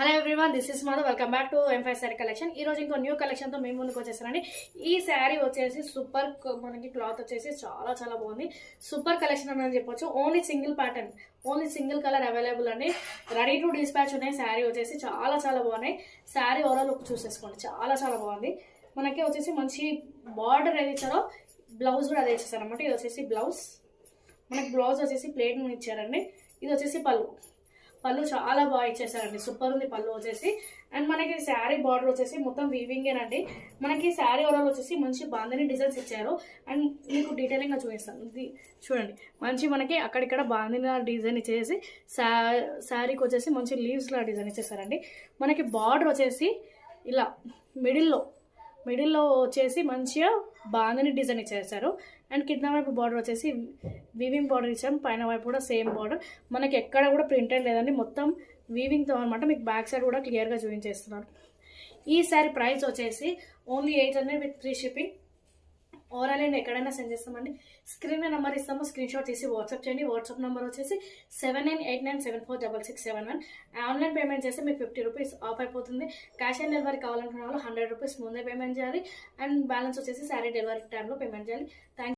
Hello everyone, this is Madhu. Welcome back to M5 sari collection. ఈ రోజు ఇంకో న్యూ కలెక్షన్తో మేము ముందుకు వచ్చేసానండి. ఈ శారీ వచ్చేసి సూపర్, మనకి క్లాత్ వచ్చేసి చాలా చాలా బాగుంది. సూపర్ కలెక్షన్ అని చెప్పొచ్చు. Only single pattern, only single colour available అండి. రెడీ టు డిస్పాచ్ ఉన్నాయి. శారీ వచ్చేసి చాలా చాలా బాగున్నాయి. శారీ ఓవరాల్ లుక్ చూసేసుకోండి, చాలా చాలా బాగుంది. మనకి వచ్చేసి మంచి బార్డర్ ఏది ఇచ్చారో బ్లౌజ్ కూడా అదే ఇచ్చేసారు అనమాట. ఇది వచ్చేసి బ్లౌజ్, మనకి బ్లౌజ్ వచ్చేసి ప్లేట్ ఇచ్చారండి. ఇది వచ్చేసి పళ్ళు చాలా బాగా ఇచ్చేసారండి. సూపర్ ఉంది పళ్ళు వచ్చేసి. అండ్ మనకి శారీ బార్డర్ వచ్చేసి మొత్తం వీవింగేనండి. మనకి శారీ ఓవరాల్ వచ్చేసి మంచి బాందని డిజైన్స్ ఇచ్చారు. అండ్ మీకు డీటెయిలింగ్గా చూపిస్తాను. ఇది చూడండి, మంచి మనకి అక్కడిక్కడ బాందిన డిజైన్ ఇచ్చేసి శారీకి వచ్చేసి మంచి లీవ్స్లా డిజైన్ ఇచ్చేసారండి. మనకి బార్డర్ వచ్చేసి ఇలా మిడిల్లో వచ్చేసి మంచిగా బాందని డిజైన్ ఇచ్చేసారు. అండ్ కింద వైపు బార్డర్ వచ్చేసి వీవింగ్ బార్డర్ ఇచ్చాం. పైన వైపు కూడా సేమ్ బార్డర్. మనకి ఎక్కడ కూడా ప్రింటెడ్ లేదండి, మొత్తం వీవింగ్తో అనమాట. మీకు బ్యాక్ సైడ్ కూడా క్లియర్గా చూపించేస్తున్నారు. ఈ శారీ ప్రైస్ వచ్చేసి only 800 with free shipping. Overall and ఎక్కడైనా సెండ్ చేస్తామండి. స్క్రీన్ మీద నెంబర్ ఇస్తాము, స్క్రీన్ షాట్ తీసి వాట్సాప్ చేయండి. వాట్సాప్ నెంబర్ వచ్చేసి 7989746671. ఆన్లైన్ పేమెంట్ చేస్తే మీకు 50 రూపీస్ ఆఫ్ అయిపోతుంది. క్యాష్ ఆన్ డెలివరీ కావాలనుకున్న వాళ్ళు 100 రూపీస్ ముందే పేమెంట్ చేయాలి. అండ్ బ్యాలెన్స్ వచ్చేసి శారీ డెలివరీ టైంలో పేమెంట్ చేయాలి. థ్యాంక్